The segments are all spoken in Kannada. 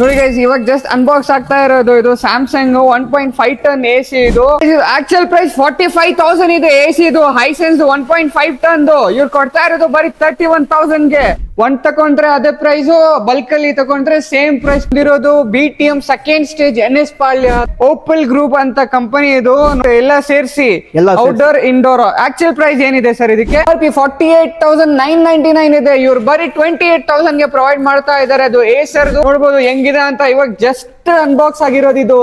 ನೋಡಿ ಗೈಸ್, ಇವಾಗ ಜಸ್ಟ್ ಅನ್ಬಾಕ್ಸ್ ಆಗ್ತಾ ಇರೋದು ಇದು ಸ್ಯಾಮ್ಸಂಗ್ 1.5 ಟನ್ ಎ ಸಿ. ಇದು ಆಕ್ಚುಯಲ್ ಪ್ರೈಸ್ 45,000 ಇದೆ. ಎ ಸಿ ಇದು ಹೈಸೆನ್ಸ್ 1.5 ಟನ್ ಇವ್ರು ಕೊಡ್ತಾ ಇರೋದು ಬರೀ 31,000 ಗೆ. ಒಂದ್ ತಕೊಂಡ್ರೆ ಅದೇ ಪ್ರೈಸ್, ಬಲ್ಕ್ ಅಲ್ಲಿ ತಕೊಂಡ್ರೆ ಸೇಮ್ ಪ್ರೈಸ್ ಇರೋದು. BTM ಸೆಕೆಂಡ್ ಸ್ಟೇಜ್ NS ಪಾಳ್ಯ ಓಪಲ್ ಗ್ರೂಪ್ ಅಂತ ಕಂಪನಿ ಇದು. ಎಲ್ಲ ಸೇರಿಸಿ ಔಟ್ಡೋರ್ ಇಂಡೋರ್. ಆಕ್ಚುಯಲ್ ಪ್ರೈಸ್ ಏನಿದೆ ಸರ್ ಇದಕ್ಕೆ? 48,999 ಇದೆ. ಇವ್ರು ಬರೀ 28,000 ಗೆ ಪ್ರೊವೈಡ್ ಮಾಡ್ತಾ ಇದಾರೆ. ಅದು ಏಸರ್ ನೋಡ್ಬೋದು ಹೆಂಗಿದೆ ಅಂತ. ಇವಾಗ ಜಸ್ಟ್ ಅನ್ಬಾಕ್ಸ್ ಆಗಿರೋದು ಇದು.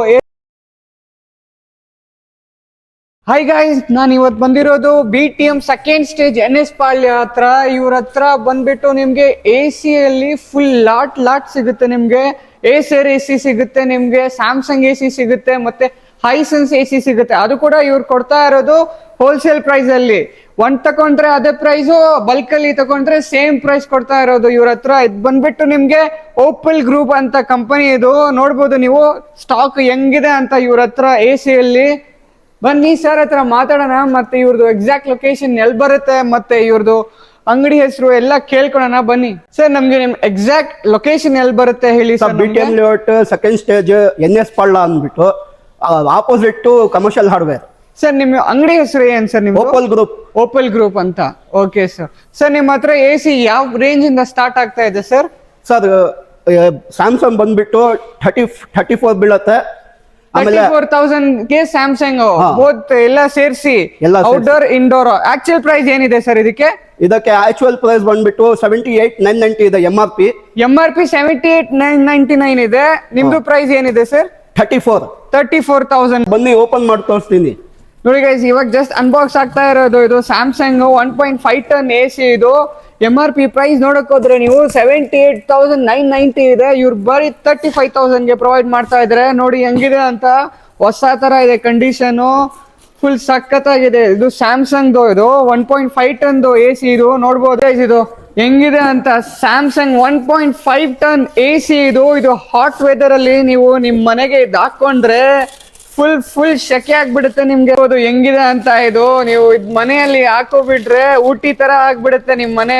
ಹೈ ಗೈಸ್, ನಾನು ಇವತ್ತು ಬಂದಿರೋದು BTM ಸೆಕೆಂಡ್ ಸ್ಟೇಜ್ NS ಪಾಳ್ಯ ಹತ್ರ. ಇವ್ರ ಹತ್ರ ಬಂದ್ಬಿಟ್ಟು ನಿಮ್ಗೆ AC ಅಲ್ಲಿ ಫುಲ್ ಲಾಟ್ ಸಿಗುತ್ತೆ. ನಿಮ್ಗೆ ಏಸರ್ AC ಸಿಗುತ್ತೆ, ನಿಮ್ಗೆ ಸ್ಯಾಮ್ಸಂಗ್ AC ಸಿಗುತ್ತೆ, ಮತ್ತೆ ಹೈಸೆನ್ಸ್ AC ಸಿಗುತ್ತೆ. ಅದು ಕೂಡ ಇವ್ರು ಕೊಡ್ತಾ ಇರೋದು ಹೋಲ್ಸೇಲ್ ಪ್ರೈಸ್ ಅಲ್ಲಿ. ಒಂದ್ ತಕೊಂಡ್ರೆ ಅದೇ ಪ್ರೈಸ್, ಬಲ್ಕ್ ಅಲ್ಲಿ ತಕೊಂಡ್ರೆ ಸೇಮ್ ಪ್ರೈಸ್ ಕೊಡ್ತಾ ಇರೋದು ಇವ್ರ ಹತ್ರ. ಇದು ಬಂದ್ಬಿಟ್ಟು ನಿಮ್ಗೆ ಓಪಲ್ ಗ್ರೂಪ್ ಅಂತ ಕಂಪನಿ ಇದು. ನೋಡ್ಬೋದು ನೀವು ಸ್ಟಾಕ್ ಹೆಂಗಿದೆ ಅಂತ ಇವ್ರ ಹತ್ರ AC ಅಲ್ಲಿ. ಬನ್ನಿ ಸರ್ ಹತ್ರ ಮಾತಾಡೋಣ, ಮತ್ತೆ ಇವ್ರದ್ದು ಎಕ್ಸಾಕ್ಟ್ ಲೊಕೇಶನ್ ಎಲ್ಲಿ ಬರುತ್ತೆ, ಮತ್ತೆ ಇವ್ರದ್ದು ಅಂಗಡಿ ಹೆಸರು ಎಲ್ಲ ಕೇಳ್ಕೊಳ್ಳೋಣ. ಬನ್ನಿ ಸರ್, ನಮ್ಗೆ ನಿಮ್ ಎಕ್ಸಾಕ್ಟ್ ಲೊಕೇಶನ್ ಎಲ್ಲಿ ಬರುತ್ತೆ ಹೇಳಿ sir. BTM layout second stage NS Palya ಅಂದ್ಬಿಟ್ಟು opposite to commercial hardware. Sir ನಿಮ್ಮ ಅಂಗಡಿ ಹೆಸರು ಏನ್ ಸರ್? ನಿಮ್ ಓಪಲ್ ಗ್ರೂಪ್ ಅಂತ. Okay sir. ಸರ್ ನಿಮ್ಮ ಹತ್ರ AC ಯಾವ ರೇಂಜ್ ಇಂದ ಸ್ಟಾರ್ಟ್ ಆಗ್ತಾ ಇದೆ ಸರ್? ಸರ್ ಸ್ಯಾಮ್ಸಂಗ್ ಬಂದ್ಬಿಟ್ಟು 34 ಬೀಳುತ್ತೆ. 34,000 ಗೆ ಸ್ಯಾಮ್ಸಂಗ್ ಬೋತ್ ಎಲ್ಲ ಸೇರಿಸಿ ಔಟ್ಡೋರ್ ಇಂಡೋರ್. ಆಕ್ಚುಯಲ್ ಪ್ರೈಸ್ ಏನಿದೆ ಸರ್ ಇದಕ್ಕೆ? ಇದಕ್ಕೆ ಆಕ್ಚುಯಲ್ ಪ್ರೈಸ್ ಬಂದ್ಬಿಟ್ಟು 78,990 ಇದೆ. MRP 78,999 ಇದೆ. ನಿಮ್ದು ಪ್ರೈಸ್ ಏನಿದೆ ಸರ್? 34,000. ಬನ್ನಿ ಓಪನ್ ಮಾಡಿ ತೋರಿಸ್ತೀನಿ. ನೋಡಿ ಗೈಸ್, ಇವಾಗ ಜಸ್ಟ್ ಅನ್ಬಾಕ್ಸ್ ಆಗ್ತಾ ಇರೋದು ಇದು ಸ್ಯಾಮ್ಸಂಗ್ 1.5 ಟನ್ AC. ಇದು MRP ಪ್ರೈಸ್ ನೋಡಕ್ ಹೋದ್ರೆ ನೀವು 78,990 ಇದೆ. ಇವ್ರು ಬರೀ 35,000 ಗೆ ಪ್ರೊವೈಡ್ ಮಾಡ್ತಾ ಇದಾರೆ. ನೋಡಿ ಹೆಂಗಿದೆ ಅಂತ, ಹೊಸ ತರ ಇದೆ ಕಂಡೀಷನ್, ಫುಲ್ ಸಖತ್ತಾಗಿದೆ. ಇದು ಸ್ಯಾಮ್ಸಂಗ್ ಇದು 1.5 ಟನ್ AC. ಇದು ನೋಡ್ಬೋದು ಇದು ಹೆಂಗಿದೆ ಅಂತ. ಸ್ಯಾಮ್ಸಂಗ್ 1.5 ಟನ್ AC ಇದು. ಇದು ಹಾಟ್ ವೆದರ್ ಅಲ್ಲಿ ನೀವು ನಿಮ್ ಮನೆಗೆ ಇದು ಹಾಕೊಂಡ್ರೆ ಫುಲ್ ಶೆಕೆ ಆಗ್ಬಿಡುತ್ತೆ ನಿಮ್ಗೆ. ಹೆಂಗಿದೆ ಅಂತ ಇದು ನೀವು ಮನೆಯಲ್ಲಿ ಹಾಕೋಬಿಟ್ರೆ ಊಟಿ ತರ ಆಗ್ಬಿಡುತ್ತೆ ನಿಮ್ ಮನೆ.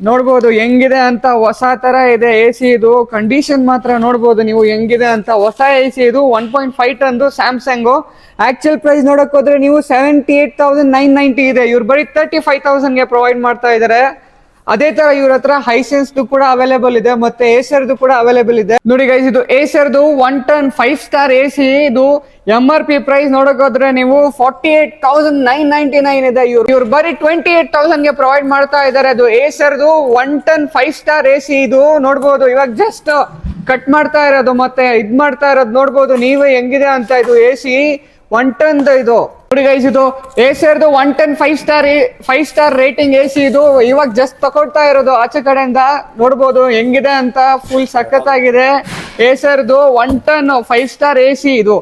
ನೋಡ್ಬೋದು ಹೆಂಗಿದೆ ಅಂತ, ಹೊಸ ತರ ಇದೆ AC ಇದು. ಕಂಡೀಷನ್ ಮಾತ್ರ ನೋಡ್ಬೋದು ನೀವು ಹೆಂಗಿದೆ ಅಂತ. ಹೊಸ AC ಇದು 1.5 ಟನ್ ಸ್ಯಾಮ್ಸಂಗ್. ಆಕ್ಚುಯಲ್ ಪ್ರೈಸ್ ನೋಡಕ್ ಹೋದ್ರೆ ನೀವು 78,990 ಇದೆ. ಇವ್ರು ಬರೀ 35,000 ಗೆ ಪ್ರೊವೈಡ್ ಮಾಡ್ತಾ ಇದಾರೆ. ಅದೇ ತರ ಇವ್ರ ಹತ್ರ ಹೈಸೆನ್ಸ್ ಕೂಡ ಅವೈಲೇಬಲ್ ಇದೆ, ಮತ್ತೆ ಏಸರ್ದು ಕೂಡ ಅವೈಲೇಬಲ್ ಇದೆ. ನೋಡಿ ಗೈಸ್, ಇದು ಏಸರ್ದು 1 ಟನ್ 5 ಸ್ಟಾರ್ AC. ಇದು MRP ಪ್ರೈಸ್ ನೋಡಕ್ ಹೋದ್ರೆ ನೀವು 48,999 ಇದೆ. ಇವ್ರು ಬರೀ 28,000 ಗೆ ಪ್ರೊವೈಡ್ ಮಾಡ್ತಾ ಇದಾರೆ. ಅದು ಏಸರ್ದು 1 ಟನ್ 5 ಸ್ಟಾರ್ AC. ಇದು ನೋಡ್ಬೋದು ಇವಾಗ ಜಸ್ಟ್ ಕಟ್ ಮಾಡ್ತಾ ಇರೋದು, ಮತ್ತೆ ಇದ್ ಮಾಡ್ತಾ ಇರೋದು ನೋಡ್ಬೋದು ನೀವೇ ಹೆಂಗಿದೆ ಅಂತ. ಇದು AC 1 ಟನ್ ಇದು. ನೋಡಿ ಗೈಸ್, ಇದು ಏಸರ್ದು 1 ಟನ್ 5 ಸ್ಟಾರ್ ರೇಟಿಂಗ್ AC. ಇದು ಇವಾಗ ಜಸ್ಟ್ ತಗೊಳ್ತಾ ಇರೋದು ಆಚೆ ಕಡೆಯಿಂದ. ನೋಡ್ಬೋದು ಹೆಂಗಿದೆ ಅಂತ, ಫುಲ್ ಸಖತ್ತಾಗಿದೆ. ಏಸರ್ದು 1 ಟನ್ 5 ಸ್ಟಾರ್ AC. ಇದು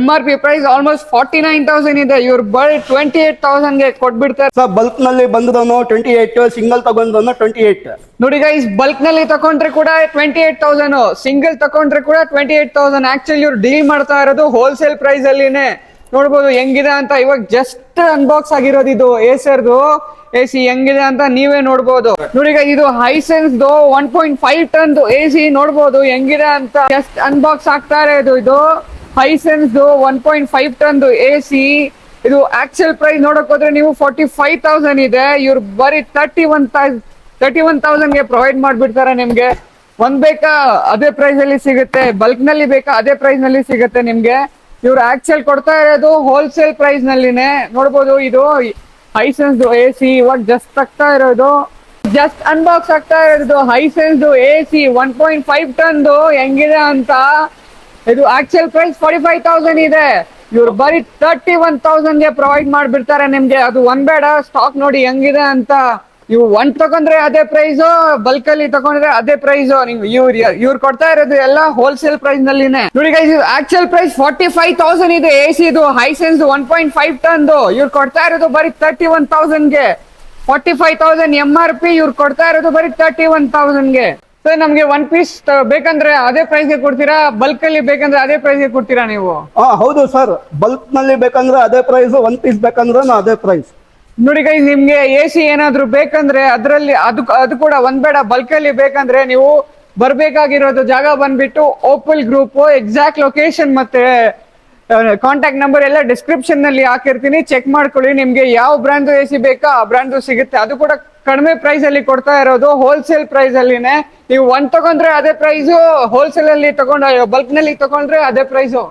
MRP ಪ್ರೈಸ್ ಆಲ್ಮೋಸ್ಟ್ 49,000 ಇದೆ. ಇವ್ರು ಬರೀ 28,000 ಗೆ ಕೊಟ್ಬಿಡ್ತಾರೆ. ಸರ್ ಬಲ್ಕ್ ನಲ್ಲಿ ಬಂದದನು 28, ಸಿಂಗಲ್ ತಗೊಂಡ್ರು 28. ನೋಡಿ ಗೈಸ್, ಬಲ್ಕ್ ನಲ್ಲಿ ತಕೊಂಡ್ರೆ ಕೂಡ 28,000, ಸಿಂಗಲ್ ತಕೊಂಡ್ರೆ ಕೂಡ 28,000. ಆಕ್ಚುಲಿ ಇವ್ರು ಡೀಲ್ ಮಾಡ್ತಾ ಇರೋದು ಹೋಲ್ಸೇಲ್ ಪ್ರೈಸ್ ಅಲ್ಲಿನೇ. ನೋಡ್ಬೋದು ಹೆಂಗಿದೆ ಅಂತ. ಇವಾಗ ಜಸ್ಟ್ ಅನ್ಬಾಕ್ಸ್ ಆಗಿರೋದು ಇದು ಏಸರ್ದು AC. ಹೆಂಗಿದೆ ಅಂತ ನೀವೇ ನೋಡ್ಬೋದು. ನೋಡಿ ಇದು ಹೈಸೆನ್ಸ್ 1.5 ಟನ್ AC. ನೋಡ್ಬೋದು ಹೆಂಗಿದೆ ಅಂತ. ಜಸ್ಟ್ ಅನ್ಬಾಕ್ಸ್ ಆಗ್ತಾ ಇರೋದು ಇದು ಹೈಸೆನ್ಸ್ 1.5 ಟನ್ AC. ಇದು ಆಕ್ಚುಯಲ್ ಪ್ರೈಸ್ ನೋಡಕ್ ಹೋದ್ರೆ ನೀವು 45,000 ಇದೆ. ಇವ್ರು ಬರೀ 31,000 ಗೆ ಪ್ರೊವೈಡ್ ಮಾಡ್ಬಿಡ್ತಾರೆ ನಿಮ್ಗೆ. ಒಂದ್ ಬೇಕಾ ಅದೇ ಪ್ರೈಸ್ ಅಲ್ಲಿ ಸಿಗುತ್ತೆ, ಬಲ್ಕ್ ನಲ್ಲಿ ಬೇಕಾ ಅದೇ ಪ್ರೈಸ್ ನಲ್ಲಿ ಸಿಗುತ್ತೆ ನಿಮ್ಗೆ. ಇವ್ರು ಆಕ್ಚುಯಲ್ ಕೊಡ್ತಾ ಇರೋದು ಹೋಲ್ಸೇಲ್ ಪ್ರೈಸ್ ನಲ್ಲಿನೇ. ನೋಡ್ಬೋದು ಇದು ಹೈಸೆನ್ಸ್ AC. ಇವಾಗ ಜಸ್ಟ್ ಆಗ್ತಾ ಇರೋದು, ಜಸ್ಟ್ ಅನ್ಬಾಕ್ಸ್ ಆಗ್ತಾ ಇರೋದು ಹೈಸೆನ್ಸ್ AC 1.5 ಟನ್ ಹೆಂಗಿದೆ ಅಂತ. ಇದು ಆಕ್ಚುಯಲ್ ಪ್ರೈಸ್ 45,000 ಇದೆ. ಇವ್ರು ಬರೀ 31,000 ಗೆ ಪ್ರೊವೈಡ್ ಮಾಡ್ಬಿಡ್ತಾರೆ ನಿಮ್ಗೆ. ಅದು ಒಂದ್ ಬೇಡ, ಸ್ಟಾಕ್ ನೋಡಿ ಹೆಂಗಿದೆ ಅಂತ. ನೀವು ಒಂದ್ ತಗೊಂಡ್ರೆ ಅದೇ ಪ್ರೈಸ್, ಬಲ್ಕ್ ಅಲ್ಲಿ ತಗೊಂಡ್ರೆ ಅದೇ ಪ್ರೈಸ್. ನೀವು ಇವ್ರು ಕೊಡ್ತಾ ಇರೋದು ಎಲ್ಲ ಹೋಲ್ಸೇಲ್ ಪ್ರೈಸ್ ನಲ್ಲಿನೇ. ನೋಡಿ ಗೈಸ್, ಆಕ್ಚುಯಲ್ ಪ್ರೈಸ್ 45,000 ಇದೆ AC. ಇದು ಹೈಸೆನ್ಸ್ 1.5 ಟನ್ ಇವ್ರು ಕೊಡ್ತಾ ಇರೋದು ಬರೀ 31,000 ಗೆ. 45,000 MRP. ಇವ್ರು ಕೊಡ್ತಾ ಇರೋದು ಬರೀ 31,000 ಗೆ. ಸರ್ ನಮ್ಗೆ 1 ಪೀಸ್ ಬೇಕಂದ್ರೆ ಅದೇ ಪ್ರೈಸ್ ಗೆ ಕೊಡ್ತೀರಾ? ಬಲ್ಕ್ ಅಲ್ಲಿ ಬೇಕಂದ್ರೆ ಅದೇ ಪ್ರೈಸ್ ಗೆ ಕೊಡ್ತೀರಾ ನೀವು? ಹೌದು ಸರ್, ಬಲ್ಕ್ ನಲ್ಲಿ ಬೇಕಂದ್ರೆ ಅದೇ ಪ್ರೈಸ್, 1 ಪೀಸ್ ಬೇಕಂದ್ರೆ ಅದೇ ಪ್ರೈಸ್. ನೋಡಿ ಗೈಸ್, ನಿಮ್ಗೆ AC ಏನಾದ್ರು ಬೇಕಂದ್ರೆ ಅದ್ರಲ್ಲಿ ಅದು ಕೂಡ ಒಂದ್ ಬೇಡ, ಬಲ್ಕ್ ಅಲ್ಲಿ ಬೇಕಂದ್ರೆ ನೀವು ಬರ್ಬೇಕಾಗಿರೋದು ಜಾಗ ಬಂದ್ಬಿಟ್ಟು ಓಪಲ್ ಗ್ರೂಪ್. ಎಕ್ಸಾಕ್ಟ್ ಲೊಕೇಶನ್ ಮತ್ತೆ ಕಾಂಟ್ಯಾಕ್ಟ್ ನಂಬರ್ ಎಲ್ಲ ಡಿಸ್ಕ್ರಿಪ್ಷನ್ ನಲ್ಲಿ ಹಾಕಿರ್ತೀನಿ, ಚೆಕ್ ಮಾಡ್ಕೊಳ್ಳಿ. ನಿಮ್ಗೆ ಯಾವ ಬ್ರ್ಯಾಂಡ್ ಎ ಸಿ ಬೇಕಾ ಆ ಬ್ರ್ಯಾಂಡ್ ಸಿಗುತ್ತೆ. ಅದು ಕೂಡ ಕಡಿಮೆ ಪ್ರೈಸ್ ಅಲ್ಲಿ ಕೊಡ್ತಾ ಇರೋದು, ಹೋಲ್ಸೇಲ್ ಪ್ರೈಸ್ ಅಲ್ಲಿನೇ. ನೀವು ಒಂದ್ ತಗೊಂಡ್ರೆ ಅದೇ ಪ್ರೈಸು, ಹೋಲ್ಸೇಲ್ ಅಲ್ಲಿ ತಗೊಂಡ ಬಲ್ಕ್ ನಲ್ಲಿ ತಗೊಂಡ್ರೆ ಅದೇ ಪ್ರೈಸು.